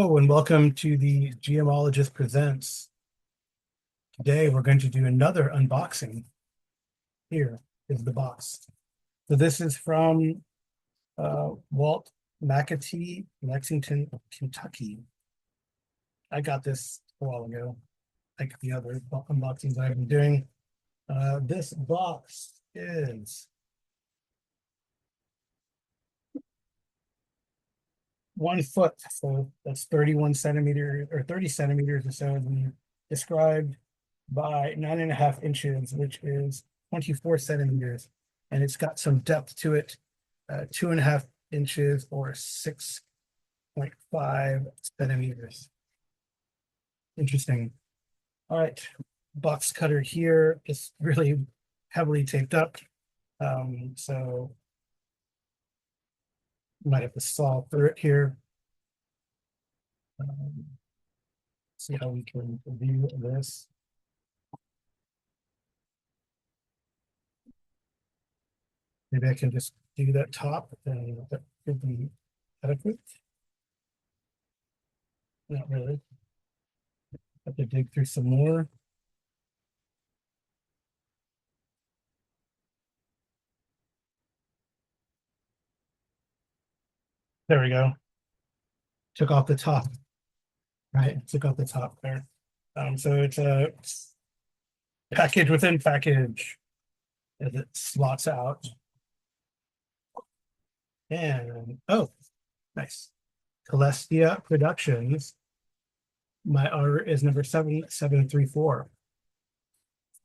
Hello and welcome to the Geomologist Presents. Today we're going to do another unboxing. Here is the box. So this is from Walt McAtee, Lexington, Kentucky. I got this a while ago, like the other unboxings I've been doing. This box is 1 foot, so that's 31 centimeters or 30 centimeters or so, and described by 9.5 inches, which is 24 centimeters. And it's got some depth to it, 2.5 inches or 6.5 centimeters. Interesting. All right, box cutter here is really heavily taped up. So you might have to saw through it here. See how we can view this. Maybe I can just do that top and that could be adequate. Not really. Have to dig through some more. There we go. Took off the top. Right, took off the top there. So it's a package within package as it slots out. And oh, nice. Celestia Productions. My order is number 7734.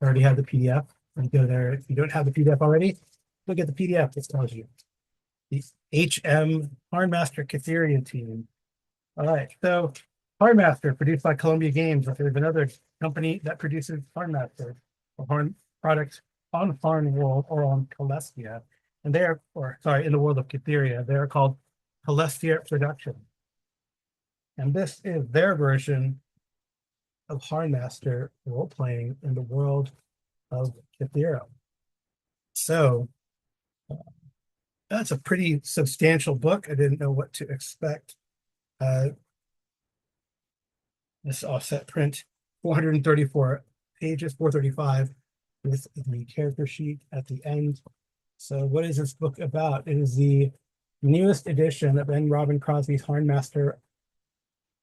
I already have the PDF. And go there. If you don't have the PDF already, look at the PDF. This tells you. The HârnMaster Kèthîra team. All right, so HârnMaster, produced by Columbia Games. There's another company that produces HârnMaster, or Harn products on Harn World or on Celestia. And they're, or sorry, in the world of Kèthîra, they're called Celestia Production. And this is their version of HârnMaster role-playing in the world of Kèthîra. So that's a pretty substantial book. I didn't know what to expect. This offset print, 434 pages, 435, with the character sheet at the end. So what is this book about? It is the newest edition of N. Robin Crosby's HârnMaster.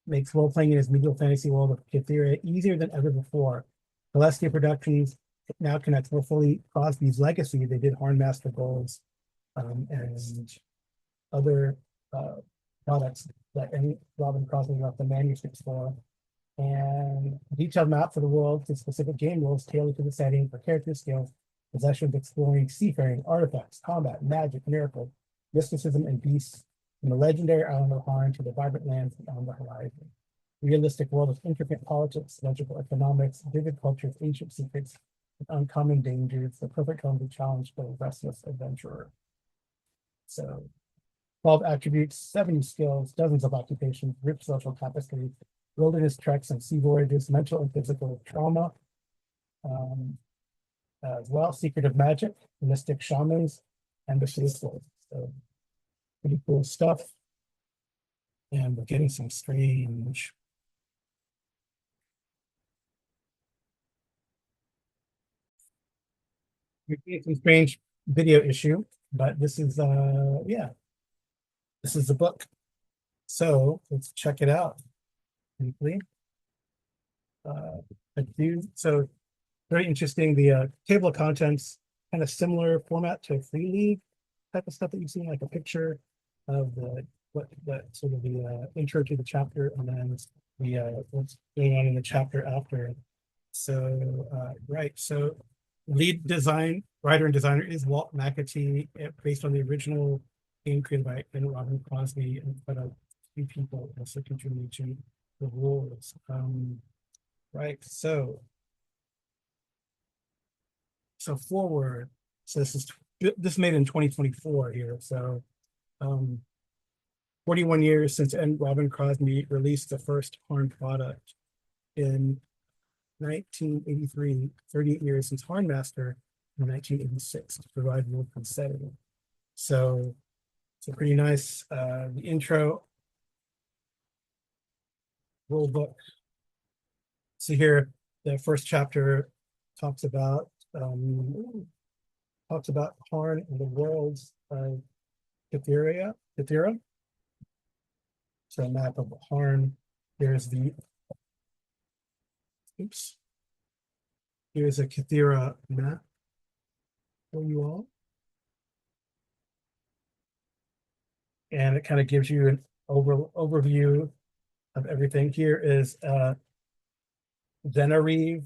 Makes role-playing in his medieval fantasy world of Kèthîra easier than ever before. Celestia Productions now connects more fully Crosby's legacy. They did HârnMaster Goals and other products that N. Robin Crosby left the manuscripts for. And detailed map for the world to specific game rules tailored to the setting for character skills, possessions, exploring, seafaring, artifacts, combat, magic, miracle, mysticism, and beasts, from the legendary island of Harn to the vibrant lands beyond the horizon. Realistic world of intricate politics, logical economics, vivid cultures, ancient secrets, and uncommon dangers, the perfect home to challenge the restless adventurer. So 12 attributes, 70 skills, dozens of occupations, rich social tapestry, wilderness treks and sea voyages, mental and physical trauma, as well, secret of magic, mystic shamans, and the faithful. So pretty cool stuff. And we're getting some strange. We're getting some strange video issue, but this is yeah, this is the book. So let's check it out briefly. I do so very interesting. The table of contents, kind of similar format to Free League type of stuff that you've seen, like a picture of the what sort of the intro to the chapter, and then the what's going on in the chapter after. So right, so lead design writer and designer is Walt McAtee, based on the original game created by N. Robin Crosby, and but a few people also contributed to the rules. Right, so forward. So this made in 2024 here. So 41 years since N. Robin Crosby released the first Harn product in 1983, 38 years since HârnMaster in 1986 to provide role-play setting. So it's a pretty nice the intro rule book. So here, the first chapter talks about Harn and the worlds of Kèthîra. So a map of Harn. Here's the Here's a Kèthîra map for you all. And it kind of gives you an overview of everything. Here is Venarive,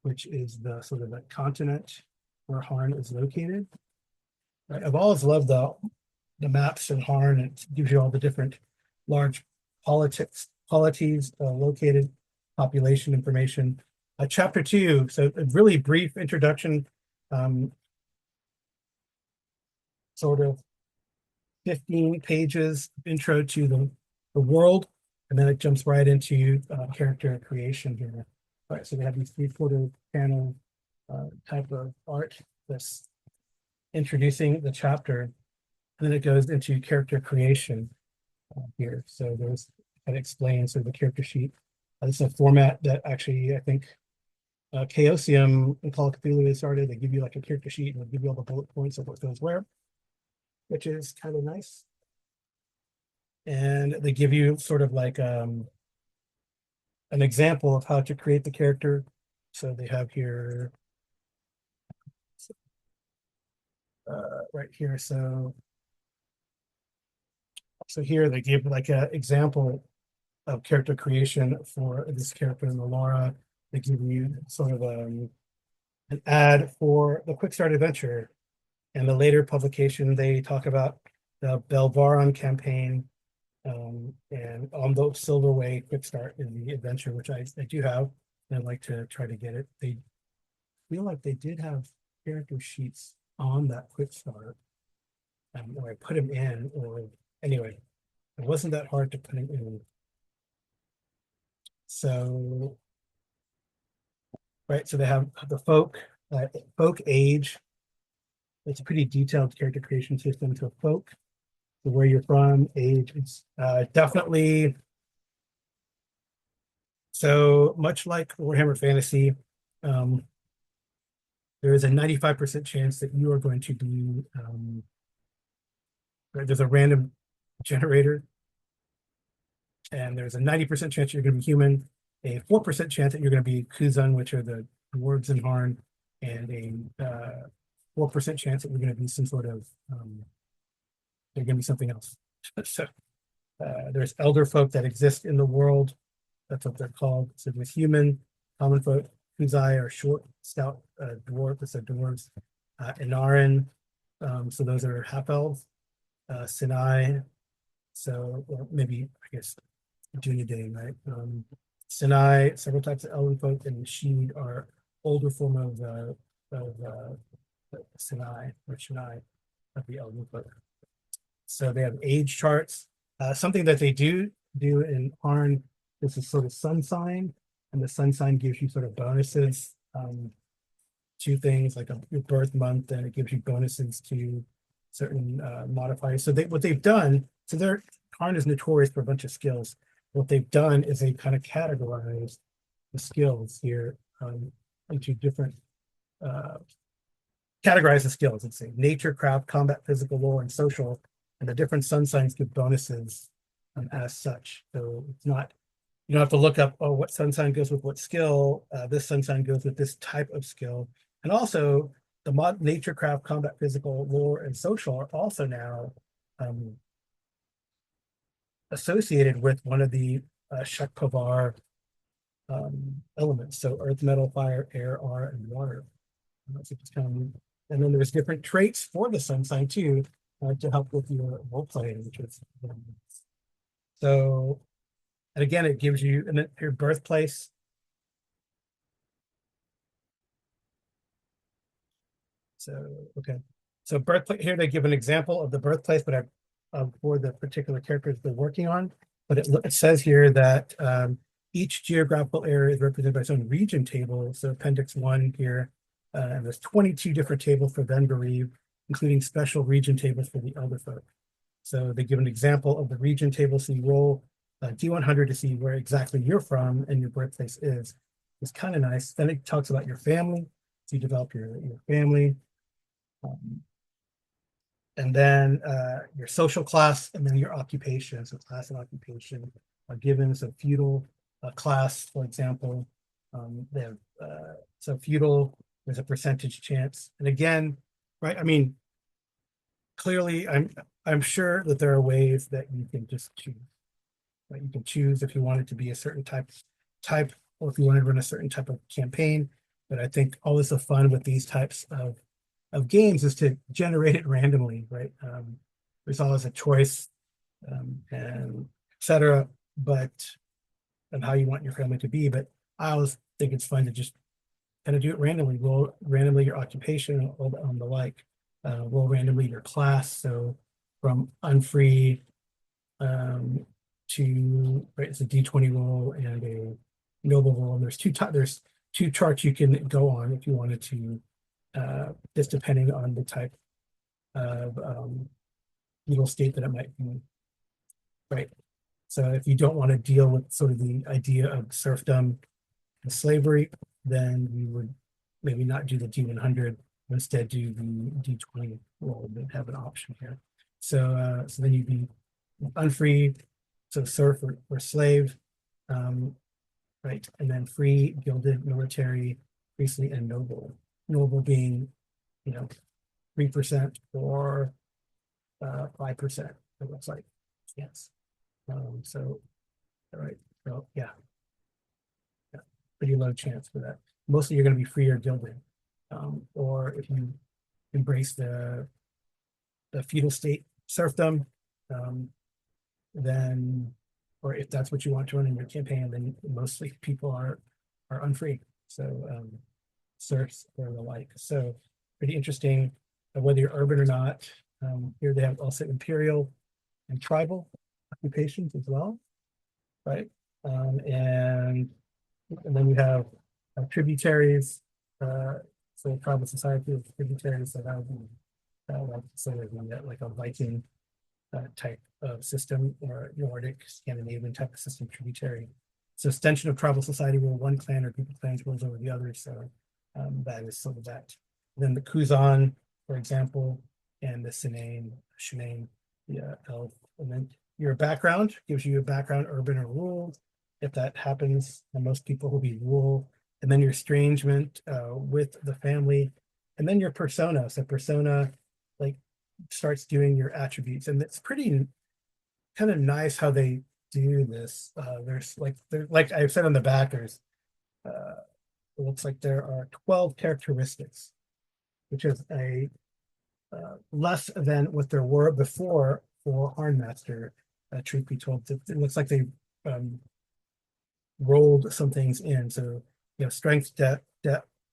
which is the sort of the continent where Harn is located. Right? I've always loved the maps in Harn. It gives you all the different large polities located, population information. Chapter 2, so a really brief introduction, sort of 15 pages intro to the world, and then it jumps right into character creation here. All right, so we have these 3/4 panel type of art that's introducing the chapter, and then it goes into character creation here. So there's that explains sort of the character sheet. This is a format that actually I think Chaosium and Call of Cthulhu has started. They give you like a character sheet and they'll give you all the bullet points of what goes where, which is kind of nice. And they give you sort of like an example of how to create the character. So they have here right here. So here they give like an example of character creation for this character in the Laura. They give you sort of an ad for the Quick Start Adventure. And the later publication, they talk about the Belvaron campaign, and on the Silverway Quick Start in the adventure, which I do have, and I'd like to try to get it. They feel like they did have character sheets on that Quick Start, or I put them in, or anyway, it wasn't that hard to put them in. So, right, so they have the folk age. It's a pretty detailed character creation system to folk, to where you're from, age. It's definitely, so much like Warhammer Fantasy, there is a 95% chance that you are going to be, there's a random generator, and there's a 90% chance you're going to be human, a 4% chance that you're going to be Kuzan, which are the dwarves in Harn, and a 4% chance that you're going to be some sort of, they're going to be something else. So there's elder folk that exist in the world. That's what they're called. So there's human, common folk, Kuzai are short, stout dwarf, that's dwarves. Inarin, so those are half elves. Sinai, so or maybe I guess Dunedin, right? Sinai, several types of elven folk, and Sheed are older form of Sinai or Shinai of the elven folk. So they have age charts. Something that they do in Harn, this is sort of sun sign, and the sun sign gives you sort of bonuses to things like your birth month, and it gives you bonuses to certain modifiers. So what they've done, so Harn is notorious for a bunch of skills. What they've done is they kind of categorize the skills here into different categorize the skills. Let's say nature, craft, combat, physical, lore, and social. And the different sun signs give bonuses as such. So it's not, you don't have to look up, oh, what sun sign goes with what skill. This sun sign goes with this type of skill. And also the nature, craft, combat, physical, lore, and social are also now associated with one of the Shakpavar elements. So earth, metal, fire, air, and water. And then there's different traits for the sun sign too, to help with your role playing, which is so. And again, it gives you and then your birthplace. So okay, so birthplace here they give an example of the birthplace, but for the particular characters they're working on. But it says here that each geographical area is represented by its own region table. So Appendix 1 here, and there's 22 different tables for Venbariv, including special region tables for the elder folk. So they give an example of the region table. So you roll D100 to see where exactly you're from and your birthplace is kind of nice. Then it talks about your family. So you develop your family. Um, and then your social class, and then your occupation. So class and occupation are given. So feudal class, for example, they have so feudal. There's a percentage chance, and again, right? I mean, clearly, I'm sure that there are ways that you can just choose. Right? You can choose if you want it to be a certain type, or if you want to run a certain type of campaign. But I think always the fun with these types of games is to generate it randomly, right? There's always a choice, and etc. But and how you want your family to be. But I always think it's fun to just kind of do it randomly. Roll randomly your occupation and all the like. Roll randomly your class. So from unfree to right, it's a D20 roll and a noble roll. And there's two charts you can go on if you wanted to, just depending on the type of legal state that it might be. Right. So if you don't want to deal with sort of the idea of serfdom and slavery, then you would maybe not do the D100, instead do the D20 roll, but have an option here. So then you'd be unfree, so serf or slave, right? And then free, gilded, military, priestly, and noble. Noble being, 3% or 5%. It looks like, yes. So, all right. So yeah, pretty low chance for that. Mostly you're going to be free or gilded, or if you embrace the feudal state serfdom, then, or if that's what you want to run in your campaign, then mostly people are unfree. So serfs or the like. So pretty interesting, whether you're urban or not. Here they have also imperial and tribal occupations as well, right? And then you have tributaries. So tribal society of tributaries, so that would be like a Viking type of system, or Nordic, Scandinavian type of system, tributary. So extension of tribal society where one clan or group of clans rules over the other. So that is sort of that. Then the Kuzan, for example, and the Shinane, the elf. And then your background gives you a background, urban or rural. If that happens, and most people will be rural. And then your estrangement with the family, and then your persona. So persona, like, starts doing your attributes, and it's pretty kind of nice how they do this. There's like I've said on the back, there's it looks like there are 12 characteristics, which is a less than what there were before for HârnMaster. Truth be told, it looks like they rolled some things in. So strength,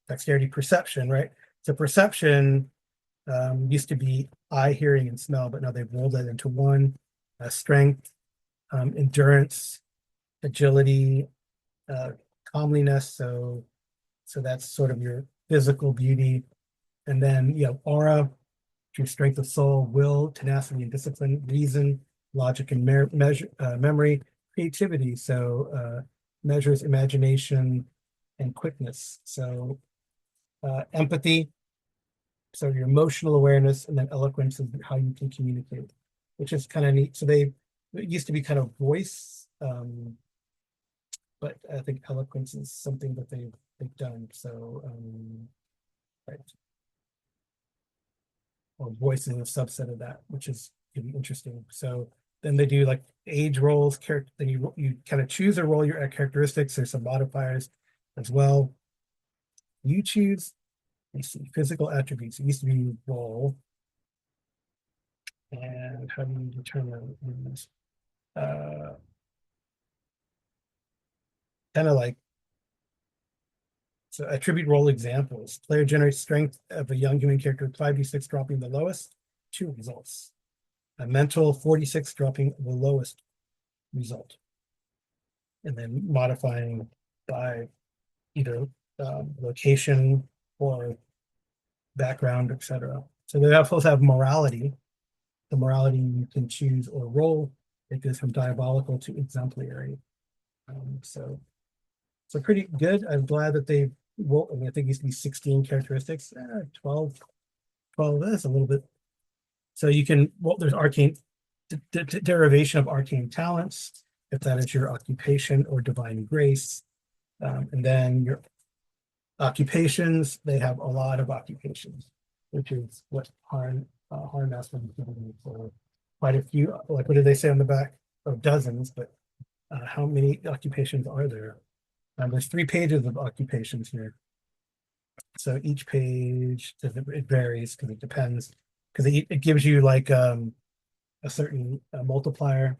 dexterity, perception, right? So perception used to be eye, hearing, and smell, but now they've rolled that into one. Strength, endurance, agility, comeliness. So that's sort of your physical beauty. And then you have aura, your strength of soul, will, tenacity, and discipline, reason, logic, and memory, creativity. So measures imagination and quickness. So empathy, so your emotional awareness, and then eloquence is how you can communicate, which is kind of neat. So it used to be kind of voice, but I think eloquence is something that they've done. So right, or voice is a subset of that, which is gonna be interesting. So then they do like age roles, character. Then you kind of choose a role, your characteristics. There's some modifiers as well. You choose. You see physical attributes. It used to be role. And how do you determine these? Kind of like, so attribute role examples. Player generates strength of a young human character, 5d6 dropping the lowest, 2 results. A mental, 46 dropping the lowest result. And then modifying by either location or background, etc. So they also have morality. The morality you can choose or roll It goes from diabolical to exemplary. So pretty good. I'm glad that they, well, I mean, I think it used to be 16 characteristics, 12, that's a little bit. So you can, well, there's arcane, derivation of arcane talents, if that is your occupation or divine grace. And then your occupations, they have a lot of occupations, which is what HârnMaster was giving me for quite a few. Like, what did they say on the back? Oh, dozens, but how many occupations are there? There's 3 pages of occupations here. So each page, it varies because it depends, because it gives you like a certain multiplier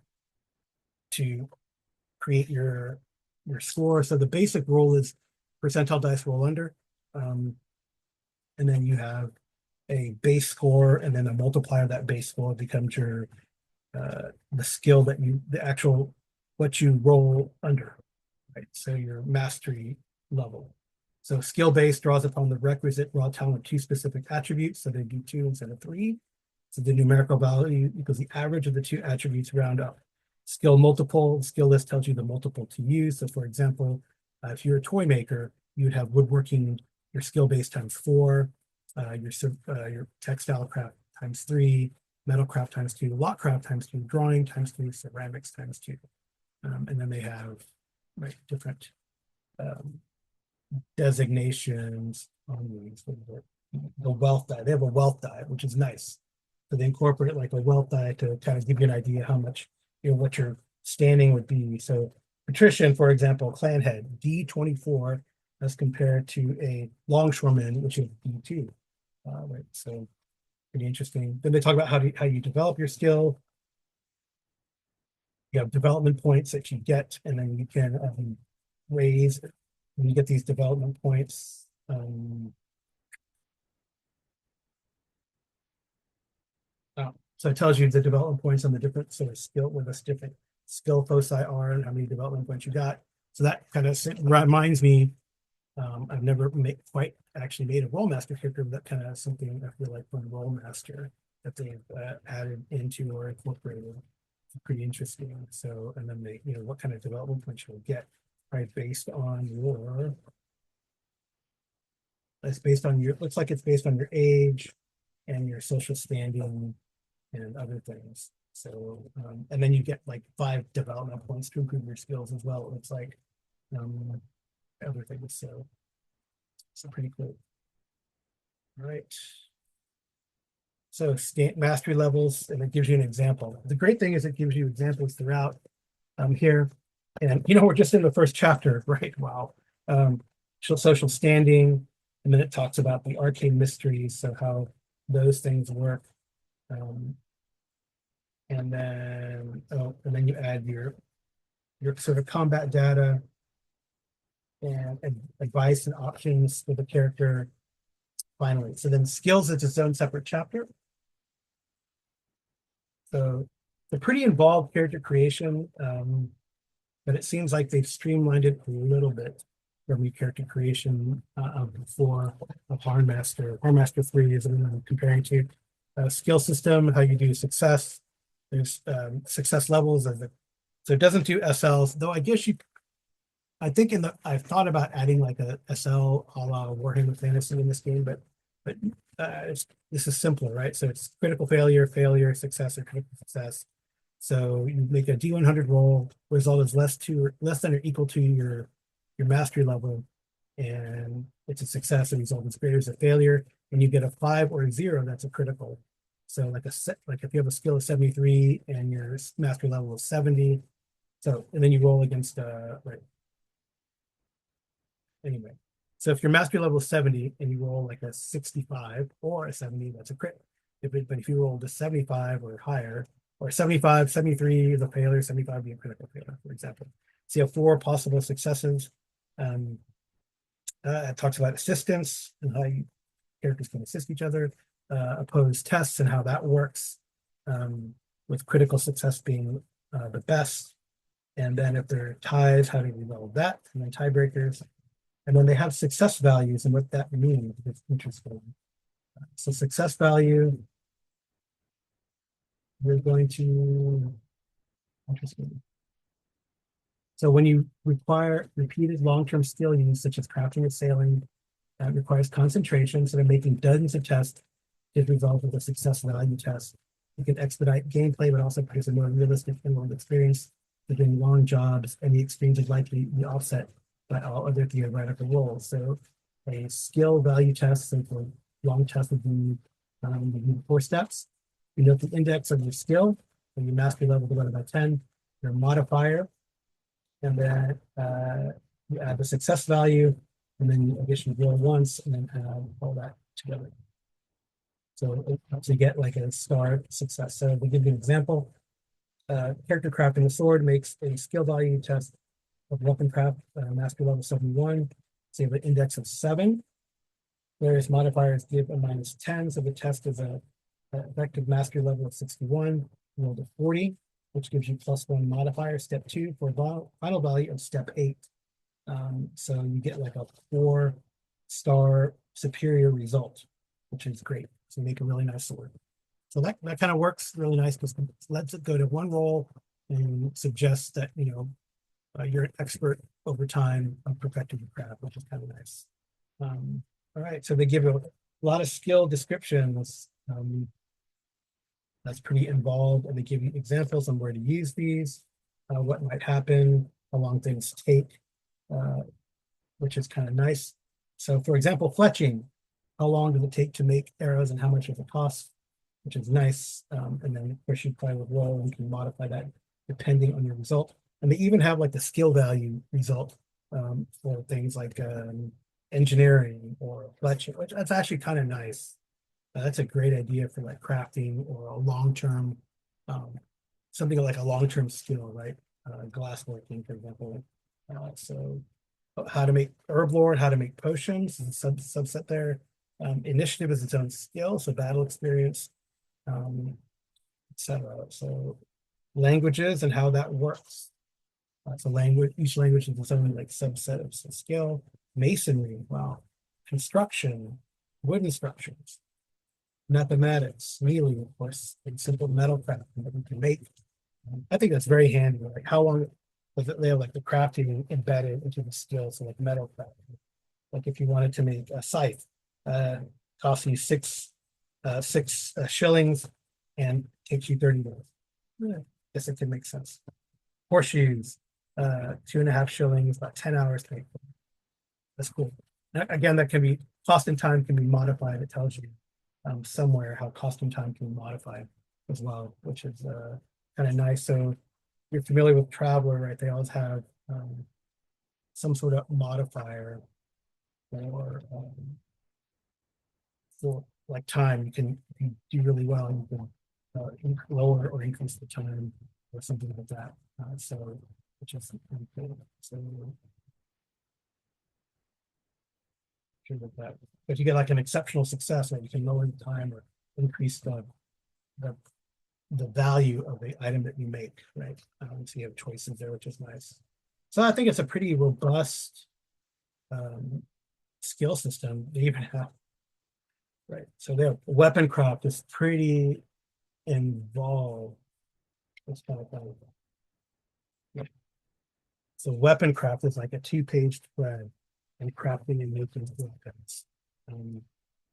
to create your score. So the basic rule is percentile dice roll under, and then you have a base score, and then a multiplier of that base score becomes your the skill that you, the actual, what you roll under, right? So your mastery level. So skill based draws upon the requisite raw talent of 2 specific attributes, so they do 2 instead of 3. So the numerical value equals the average of the 2 attributes round up. Skill multiple, skill list tells you the multiple to use. So for example, if you're a toy maker, you would have woodworking, your skill base times 4, your textile craft times 3, metal craft times 2, lock craft times 2, drawing times 3, ceramics times 2. And then they have, right, different designations on these. The wealth die. They have a wealth die, which is nice. So they incorporate like a wealth die to kind of give you an idea how much, what your standing would be. So patrician, for example, clan head, D24 as compared to a longshoreman, which is D2. Right. So pretty interesting. Then they talk about how you develop your skill. You have development points that you get, and then you can raise when you get these development points. So it tells you the development points on the different sort of skill, where the different skill foci are and how many development points you got. So that kind of reminds me, I've never quite actually made a HârnMaster character, but that kind of something I feel like from HârnMaster that they've added into or incorporated. It's pretty interesting. So, and then they, what kind of development points you'll get, right, based on your, it's based on your, looks like it's based on your age and your social standing and other things. So, and then you get like 5 development points to improve your skills as well. It looks like other things. So pretty cool. All right. So mastery levels, and it gives you an example. The great thing is it gives you examples throughout here. And we're just in the first chapter, right? Wow. Social standing, and then it talks about the arcane mysteries, so how those things work. And then you add your sort of combat data and advice and options for the character. Finally, so then skills is its own separate chapter. So the pretty involved character creation, but it seems like they've streamlined it a little bit from your character creation before of HârnMaster. HârnMaster 3 is what I'm comparing to. Skill system, how you do success. There's success levels so it doesn't do SLs, though I guess I think I've thought about adding like a SL a la Warhammer Fantasy in this game, but this is simpler, right? So it's critical failure, success, or critical success. So you make a D100 roll, result is less than or equal to your mastery level, and it's a success. The result is greater is a failure, and you get a 5 or a 0, that's a critical. So like if you have a skill of 73 and your mastery level is 70, so and then you roll against right. Anyway, so if your mastery level is 70 and you roll like a 65 or a 70, that's a crit. But if you roll to 75 or higher, or 75, 73 is a failure, 75 be a critical failure, for example. So you have 4 possible successes. It talks about assistance and how characters can assist each other, opposed tests and how that works, with critical success being the best. And then if there are ties, how do you resolve that? And then tiebreakers. And then they have success values and what that means. It's interesting. So success value, we're going to Interesting. So when you require repeated long-term skill use, such as crafting or sailing, that requires concentration. So they're making dozens of tests to resolve with a success value test. You can expedite gameplay, but also produce a more realistic in-world experience. Within long jobs, any experience is likely to be offset by all other theoretical roles. So a skill value test, so for long test would be 4 steps. You note the index of your skill, and your mastery level divided by 10, your modifier, and then you add the success value, and then you addition roll once, and then add all that together. So it helps you get like a star success. So to give you an example, character crafting a sword makes a skill value test of weapon craft, mastery level 71. So you have an index of 7. Various modifiers give a -10. So the test is a effective mastery level of 61, roll to 40, which gives you +1 modifier. Step 2 for final value of step 8. So you get like a 4-star superior result, which is great. So you make a really nice sword. So that kind of works really nice because it lets it go to one roll and suggests that, you're an expert over time of perfecting your craft, which is kind of nice. All right, so they give a lot of skill descriptions. That's pretty involved, and they give you examples on where to use these, what might happen, how long things take, which is kind of nice. So for example, fletching, how long does it take to make arrows and how much does it cost, which is nice. And then of course you play with roll and you can modify that depending on your result. And they even have like the skill value result for things like engineering or fletching, which that's actually kind of nice. That's a great idea for like crafting or a long-term, something like a long-term skill, right? Glassworking, for example. So how to make herb lord, how to make potions, is a subset there. Initiative is its own skill, so battle experience, etc. So languages and how that works. So each language is its own like subset of skill. Masonry, wow. Construction, wooden structures, mathematics, melee, of course, and simple metal crafting that we can make. I think that's very handy. Like how long does it, they have like the crafting embedded into the skills, so like metal crafting. Like if you wanted to make a scythe, costs you six shillings and takes you 30 minutes. Yeah, I guess it could make sense. Horseshoes, 2.5 shillings, about 10 hours to make them. That's cool. Now, again, that can be cost and time can be modified. It tells you somewhere how cost and time can be modified as well, which is kind of nice. So you're familiar with Traveler, right? They always have some sort of modifier for like time. You can do really well. You can lower or increase the time or something like that. So which is pretty cool. So sure with that. If you get like an exceptional success, right, you can lower the time or increase the the value of the item that you make, right? So you have choices there, which is nice. So I think it's a pretty robust skill system. They even have, right? So their weapon craft is pretty involved. It's kind of funny. Yeah. So weapon craft is like a 2-page thread and crafting and making weapons.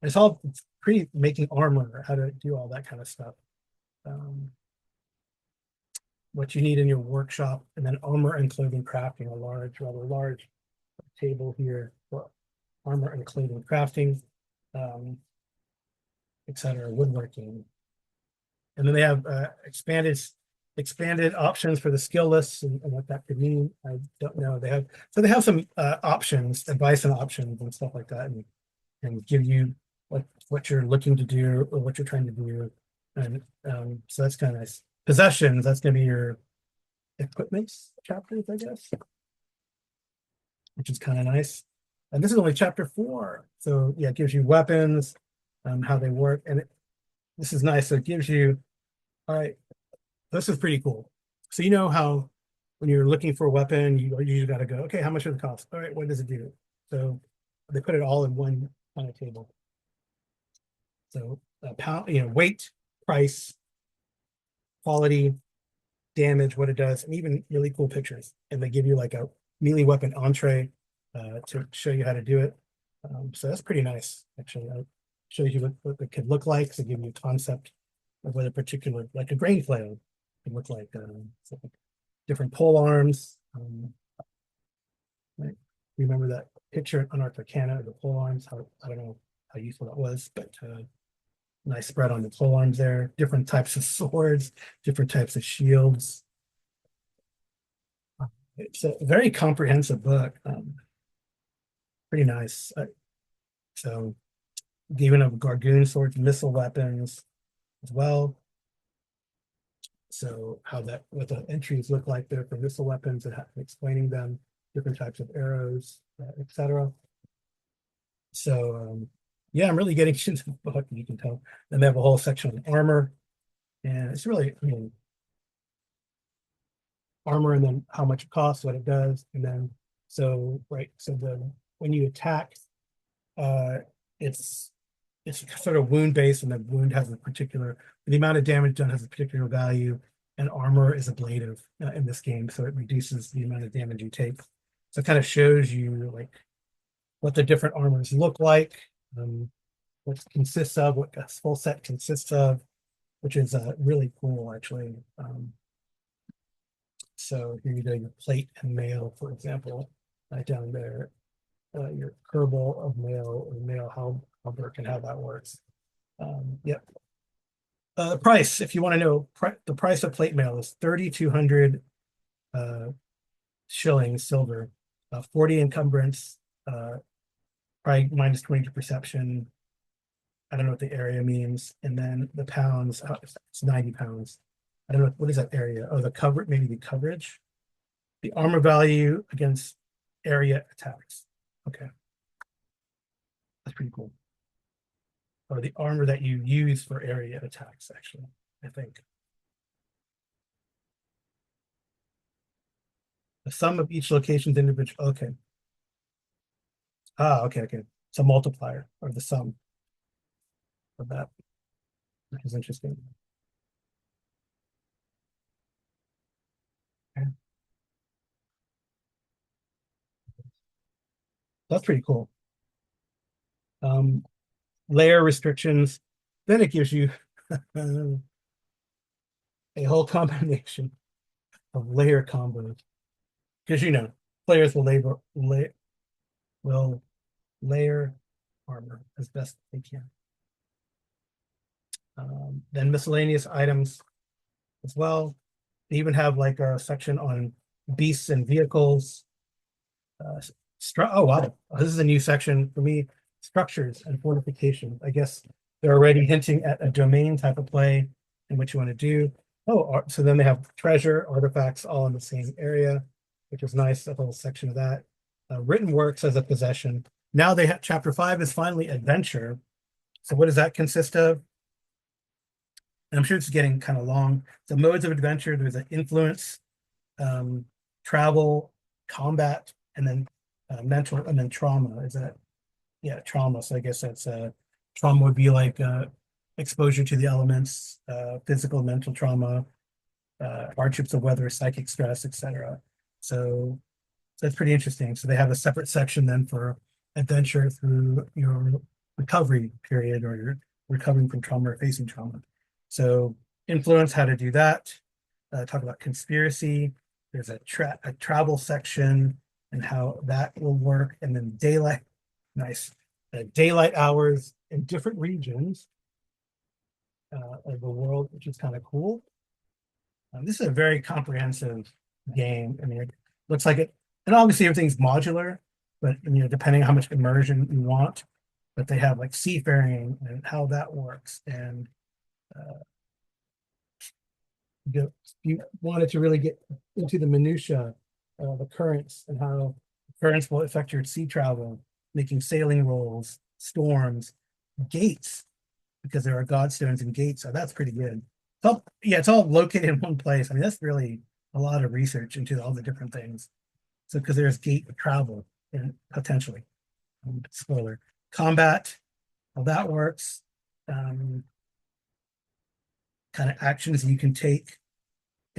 It's pretty making armor, how to do all that kind of stuff. What you need in your workshop, and then armor and clothing crafting, rather large table here for armor and clothing crafting, etc., woodworking. And then they have expanded options for the skill lists and what that could mean. I don't know. They have some options, advice and options and stuff like that, and give you what you're looking to do or what you're trying to do. And so that's kind of nice. Possessions, that's going to be your equipment chapters, I guess, which is kind of nice. And this is only chapter 4. So yeah, it gives you weapons, how they work. And this is nice. So it gives you, all right, this is pretty cool. So you know how when you're looking for a weapon, you got to go, okay, how much does it cost? All right, what does it do? So they put it all in one kind of table. So pound, weight, price, quality, damage, what it does, and even really cool pictures. And they give you like a melee weapon entree to show you how to do it. So that's pretty nice, actually. It shows you what it could look like. So give you a concept of what a particular, like a grain flail could look like. So different pole arms. Right. Remember that picture on Arcana, the pole arms, how, I don't know how useful that was, but nice spread on the pole arms there. Different types of swords, different types of shields. It's a very comprehensive book. Pretty nice. So giving up Gargoon swords, missile weapons as well. So how that, what the entries look like there for missile weapons and explaining them, different types of arrows, etc. So yeah, I'm really getting into the book, you can tell. Then they have a whole section on armor, and it's really, I mean, armor and then how much it costs, what it does, and then so right, so the when you attack, uh, it's sort of wound based, and the wound has a particular, the amount of damage done has a particular value, and armor is ablative in this game, so it reduces the amount of damage you take. So it kind of shows you like what the different armors look like, what it consists of, what a full set consists of, which is really cool actually. So here you go, your plate and mail, for example, right down there, your kerbal of mail or mail halberd and how that works. Yep. Price, if you want to know, the price of plate mail is 3,200 shillings silver, 40 encumbrance, probably minus 20 to perception. I don't know what the area means. And then the pounds, it's 90 pounds. I don't know, what is that area? Oh, the cover, maybe the coverage. The armor value against area attacks. Okay. That's pretty cool. Or the armor that you use for area attacks, actually, I think. The sum of each location's individual. Okay. Ah, okay, okay. It's a multiplier or the sum of that, which is interesting. Okay. That's pretty cool. Layer restrictions. Then it gives you a whole combination of layer combos. Because you know, players will layer armor as best they can. Then miscellaneous items as well. They even have like a section on beasts and vehicles. Oh wow, this is a new section for me. Structures and fortification. I guess they're already hinting at a domain type of play and what you want to do. Oh, so then they have treasure, artifacts, all in the same area, which is nice. A whole section of that. Written works as a possession. Now they have chapter 5 is finally adventure. So what does that consist of? And I'm sure it's getting kind of long. So modes of adventure, there's an influence, travel, combat, and then mental, and then trauma. Is that, yeah, trauma. So I guess that's trauma would be like exposure to the elements, physical, mental trauma, hardships of weather, psychic stress, etc. So that's pretty interesting. So they have a separate section then for adventure through your recovery period, or you're recovering from trauma or facing trauma. So influence, how to do that. Talk about conspiracy. There's a travel section and how that will work. And then daylight, nice. Daylight hours in different regions of the world, which is kind of cool. This is a very comprehensive game. I mean, it looks like it, and obviously everything's modular, but you know, depending on how much immersion you want, but they have like seafaring and how that works. And you wanted to really get into the minutia, the currents and how currents will affect your sea travel, making sailing rolls, storms, gates, because there are godstones and gates. So that's pretty good. So, yeah, it's all located in one place. I mean, that's really a lot of research into all the different things. So, because there's gate travel and potentially, spoiler, combat, how that works, kind of actions you can take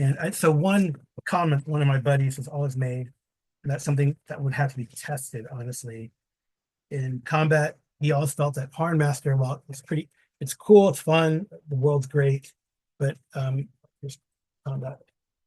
And so one comment one of my buddies has always made, and that's something that would have to be tested, honestly. In combat, he always felt that HârnMaster, while it's cool, it's fun, the world's great, but there's combat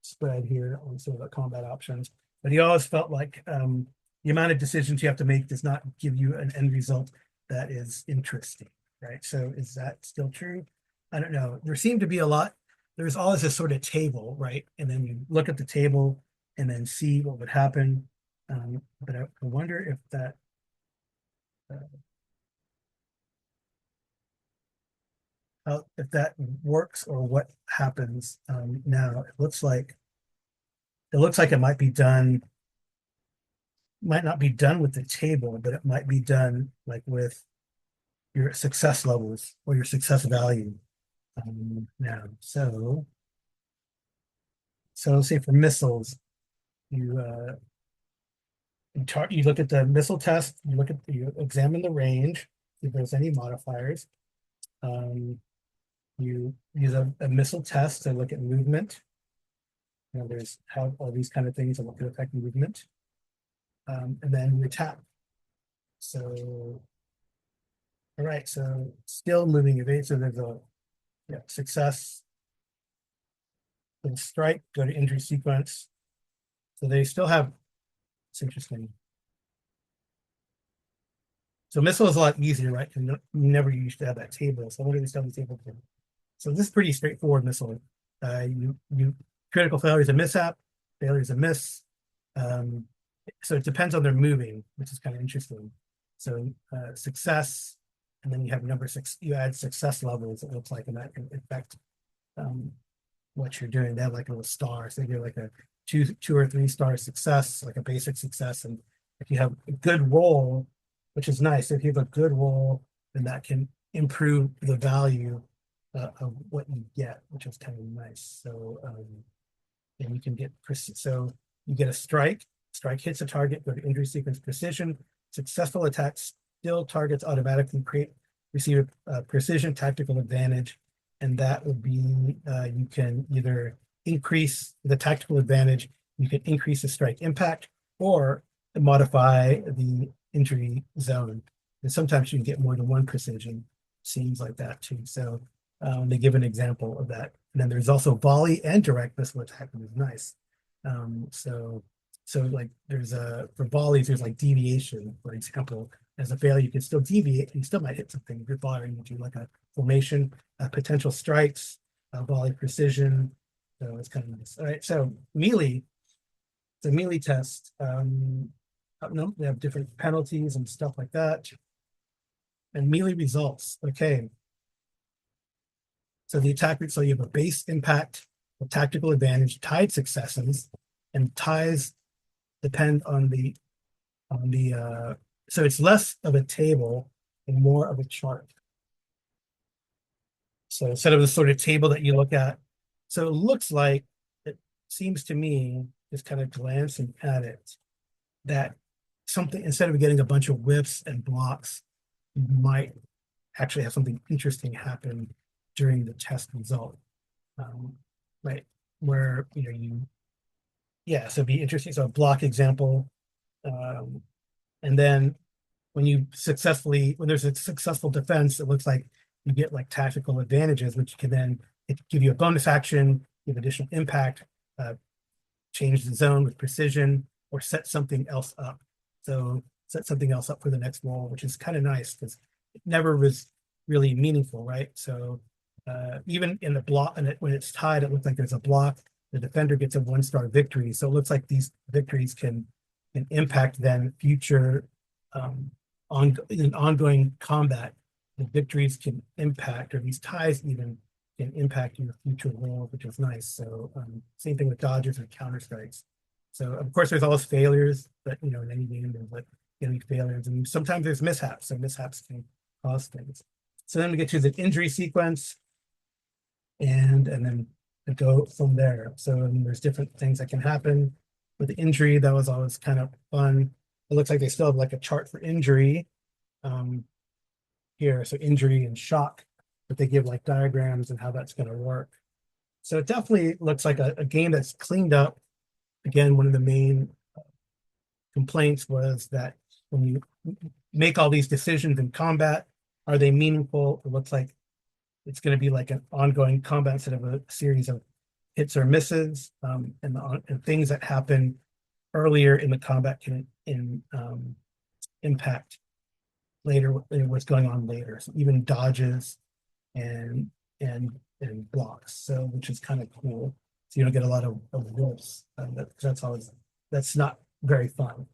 spread here on some of the combat options. But he always felt like the amount of decisions you have to make does not give you an end result that is interesting, right? So is that still true? I don't know. There seemed to be a lot. There's always this sort of table, right? And then you look at the table and then see what would happen. But I wonder if that if that works or what happens now. It looks like it might be done, might not be done with the table, but it might be done like with your success levels or your success value now. So say for missiles, you you look at the missile test, you examine the range, see if there's any modifiers. You use a missile test to look at movement. There's how all these kind of things that can affect movement. And then you attack. So, all right, so still moving evade. So there's a success. Then strike, go to injury sequence. So they still have, it's interesting. So missile is a lot easier, right? Because you never used to have that table. So what do they still have the table for? So this is pretty straightforward missile. You critical failure is a mishap, failure is a miss. So it depends on their moving, which is kind of interesting. So success, and then you have number six, you add success levels, it looks like, and that can affect what you're doing. They have like a little star. So you're like a two or three star success, like a basic success. And if you have a good roll, which is nice, if you have a good roll, then that can improve the value of what you get, which is kind of nice. So and you can get so you get a strike hits a target, go to injury sequence precision, successful attack still targets automatically receive a precision tactical advantage, and that would be you can either increase the tactical advantage, you can increase the strike impact, or modify the injury zone. And sometimes you can get more than one precision, seems like that too. So they give an example of that. And then there's also volley and direct missile attack, which is nice. So like there's for volleys, there's like deviation, for example. As a failure, you can still deviate, you still might hit something. If you're firing, you do like a formation, potential strikes, volley precision. So it's kind of nice. All right, so melee, it's a melee test. No, they have different penalties and stuff like that. And melee results. Okay. So the attack, so you have a base impact, a tactical advantage, tied successes, and ties depend on the so it's less of a table and more of a chart. So instead of the sort of table that you look at, so it looks like, it seems to me, just kind of glancing at it, that something, instead of getting a bunch of whiffs and blocks, you might actually have something interesting happen during the test result. Right, where so it'd be interesting. So a block example, and then when there's a successful defense, it looks like you get like tactical advantages, which can then give you a bonus action, give additional impact, change the zone with precision, or set something else up. So set something else up for the next roll, which is kind of nice because it never was really meaningful, right? So even in the block, and when it's tied, it looks like there's a block. The defender gets a 1-star victory. So it looks like these victories can impact then future in ongoing combat. The victories can impact, or these ties even can impact your future roll, which is nice. So same thing with dodges or counter strikes. So of course there's always failures, but in any game there's like going to be failures, and sometimes there's mishaps. So mishaps can cause things. So then we get to the injury sequence, and then go from there. So there's different things that can happen with the injury. That was always kind of fun. It looks like they still have like a chart for injury here. So injury and shock, but they give like diagrams and how that's going to work. So it definitely looks like a game that's cleaned up. Again, one of the main complaints was that when you make all these decisions in combat, are they meaningful? It looks like it's going to be like an ongoing combat instead of a series of hits or misses, and things that happen earlier in the combat can impact later what's going on later. So even dodges and and and blocks. So which is kind of cool. So you don't get a lot of wolves. That's always that's not very fun.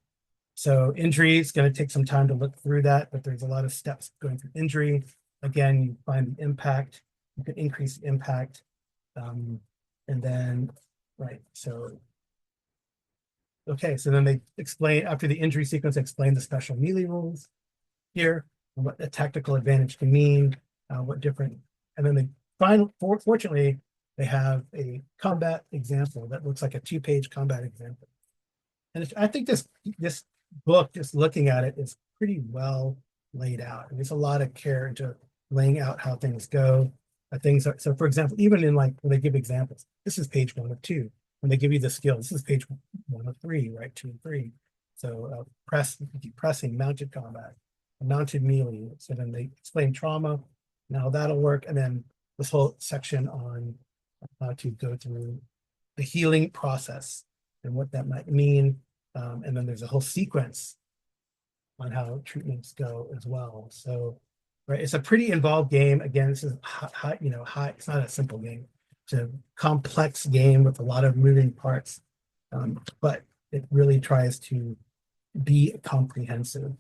So injury is going to take some time to look through that, but there's a lot of steps going through injury. Again, you find the impact. You can increase the impact, and then right. So okay, so then they explain after the injury sequence, they explain the special melee rules here, and what a tactical advantage can mean, what different, and then they fortunately, they have a combat example that looks like a two-page combat example. And I think this book, just looking at it, is pretty well laid out. And there's a lot of care into laying out how things go. Things are, so for example, even in like when they give examples, this is page 1 of 2. When they give you the skills, this is page 1 of 3, right? 2 and 3. So keep pressing, mounted combat, mounted melee. So then they explain trauma, now that'll work, and then this whole section on how to go through the healing process and what that might mean. And then there's a whole sequence on how treatments go as well. So, right, it's a pretty involved game. Again, this is high, it's not a simple game. It's a complex game with a lot of moving parts, but it really tries to be comprehensive.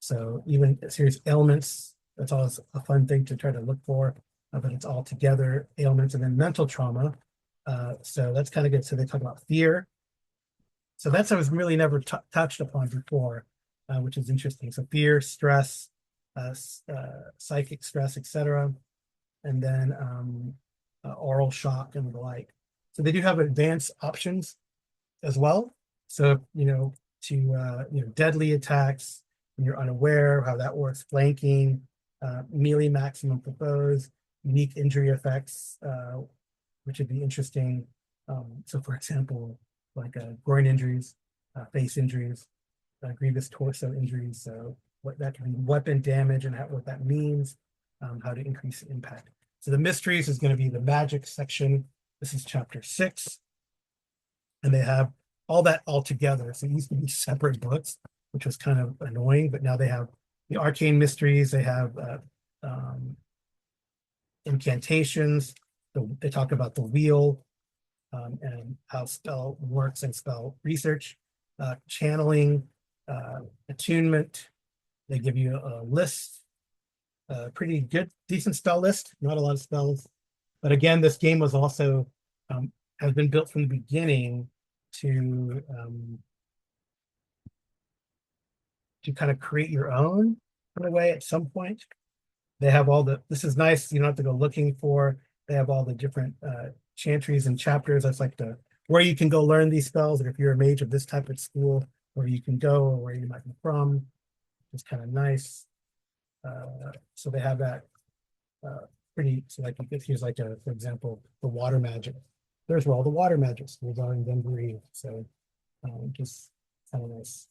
So even serious ailments, that's always a fun thing to try to look for, but it's all together, ailments, and then mental trauma. So that's kind of good. So they talk about fear. So that's, I was really never touched upon before, which is interesting. So fear, stress, psychic stress, etc. And then oral shock and the like. So they do have advanced options as well. So, deadly attacks when you're unaware, how that works, flanking, melee maximum for foes, unique injury effects, which would be interesting. So for example, like groin injuries, face injuries, grievous torso injuries. So what that can be, weapon damage and what that means, how to increase the impact. So the mysteries is going to be the magic section. This is chapter 6. And they have all that all together. So it used to be separate books, which was kind of annoying, but now they have the arcane mysteries. They have incantations. They talk about the wheel, and how spell works and spell research, channeling, attunement. They give you a list, a pretty good, decent spell list, not a lot of spells. But again, this game was also, has been built from the beginning to kind of create your own in a way at some point. They have this is nice, you don't have to go looking for, they have all the different chantries and chapters. That's like where you can go learn these spells, or if you're a mage of this type of school, where you can go or where you might be from. It's kind of nice. So they have that pretty, so like here's like for example, the water magic. There's where all the water magic schools are in Denver. So just kind of nice.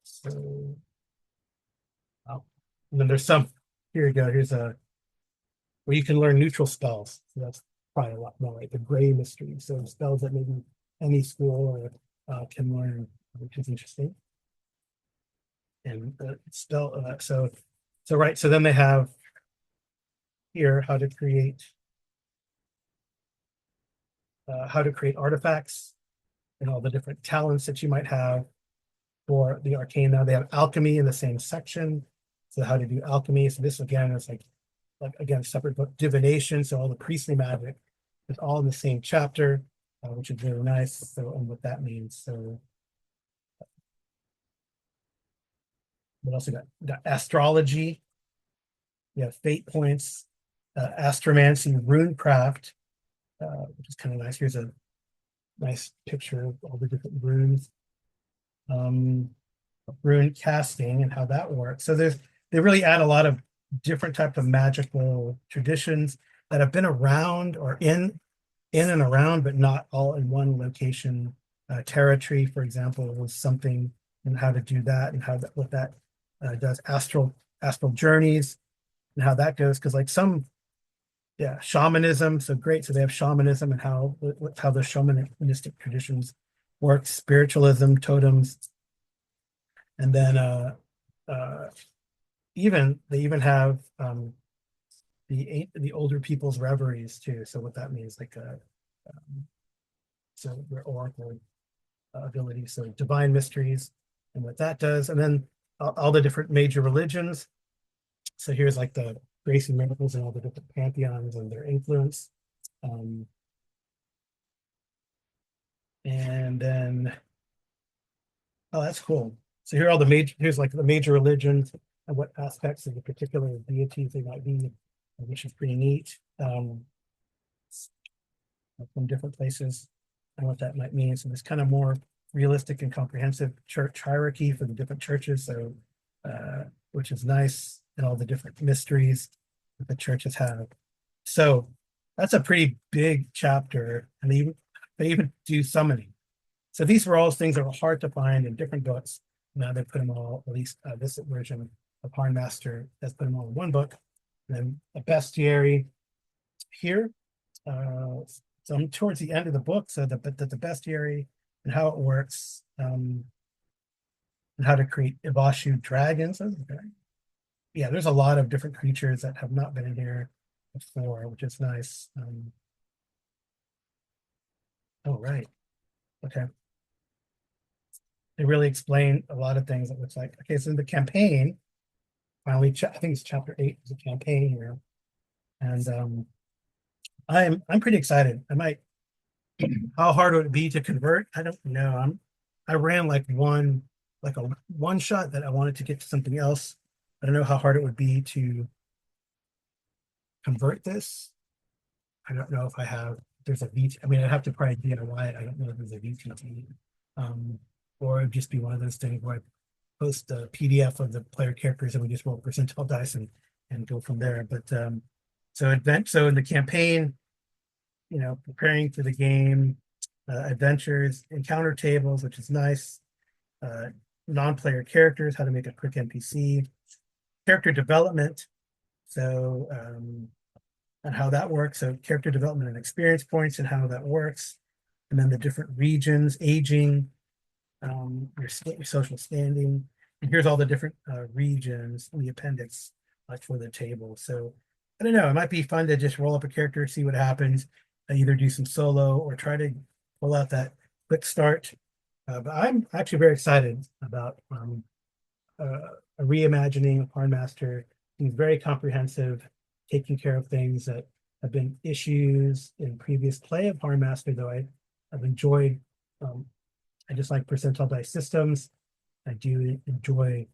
So and then there's here you go. Here's where you can learn neutral spells. So that's probably a lot more, right? The gray mystery. So spells that maybe any school can learn, which is interesting. And so right. So then they have here how to create artifacts and all the different talents that you might have for the arcane. Now they have alchemy in the same section. So how to do alchemy. So this again is like again, separate book, divination. So all the priestly magic is all in the same chapter, which is really nice. So, and what that means. So what else we got? Astrology. You have fate points, astromancy, runecraft, which is kind of nice. Here's a nice picture of all the different runes. Rune casting and how that works. So they really add a lot of different types of magical traditions. that have been around or in and around, but not all in one location. Territory, for example, was something, and how to do that, and how that what that does. Astral journeys and how that goes, because like some, yeah, shamanism. So great. So they have shamanism and how the shamanistic traditions work, spiritualism, totems, and then uh even they even have the older people's reveries too. So what that means, like so their oracle abilities, so divine mysteries, and what that does, and then all the different major religions. So here's like the grace and miracles and all the different pantheons and their influence. Um, and then, oh, that's cool. So here are all the here's like the major religions and what aspects of the particular deities they might be, which is pretty neat. From different places and what that might mean. So there's kind of more realistic and comprehensive church hierarchy for the different churches. So, which is nice, and all the different mysteries that the churches have. So that's a pretty big chapter, and they even do summoning. So these were all things that were hard to find in different books. Now they put them all, at least this version of HârnMaster has put them all in one book. And then a bestiary here. So I'm towards the end of the book, so the bestiary and how it works, and how to create Ibashu dragons. Okay. Yeah, there's a lot of different creatures that have not been in here before, which is nice. Oh, right. Okay. They really explain a lot of things. It looks like. Okay, so in the campaign, finally, I think it's chapter 8 is a campaign here. And I'm pretty excited. How hard would it be to convert? I don't know. I ran like a one shot that I wanted to get to something else. I don't know how hard it would be to convert this. I don't know if I have, there's a VT. I mean, I'd have to probably DIY it. I don't know if there's a VTT. Or it'd just be one of those things where I post a PDF of the player characters and we just roll percentile dice and go from there. But so in the campaign, preparing for the game, adventures, encounter tables, which is nice, non-player characters, how to make a quick NPC, character development, so and how that works. So character development and experience points and how that works, and then the different regions, aging, your social standing, and here's all the different regions in the appendix, like for the table. So I don't know, it might be fun to just roll up a character, see what happens, either do some solo or try to pull out that quick start. But I'm actually very excited about a reimagining of HârnMaster. He's very comprehensive, taking care of things that have been issues in previous play of HârnMaster, though I've enjoyed. I just like percentile dice systems. I do enjoy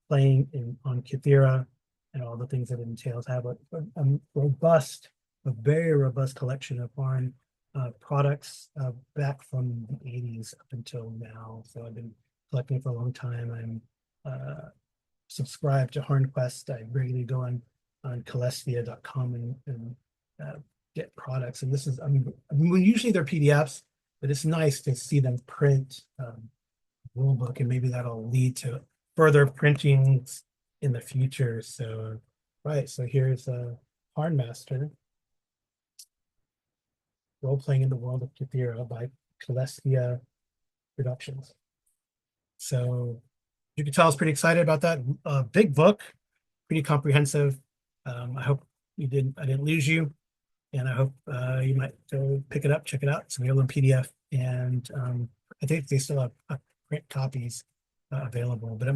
playing on Kèthîra and all the things that it entails. I have a very robust collection of Harn products back from the 80s up until now. So I've been collecting for a long time. I'm subscribed to HârnQuest. I regularly go on Celestia.com and get products. And this is, I mean, usually they're PDFs, but it's nice to see them print rule book, and maybe that'll lead to further printings in the future. So, right. So here's a HârnMaster, Role Playing in the World of Kèthîra by Celestia Productions. So you can tell I was pretty excited about that. Big book, pretty comprehensive. I hope I didn't lose you, and I hope you might go pick it up, check it out. It's available in PDF, and I think they still have print copies available. But I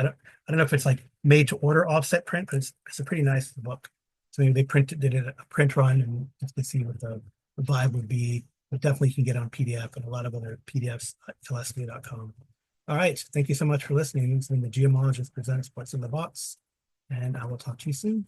don't know if it's like made to order offset print, but it's a pretty nice book. So maybe did a print run and just to see what the vibe would be. But definitely you can get on PDF and a lot of other PDFs at Celestia.com. All right. Thank you so much for listening. This has been the Geomologist Presents What's in the Box, and I will talk to you soon.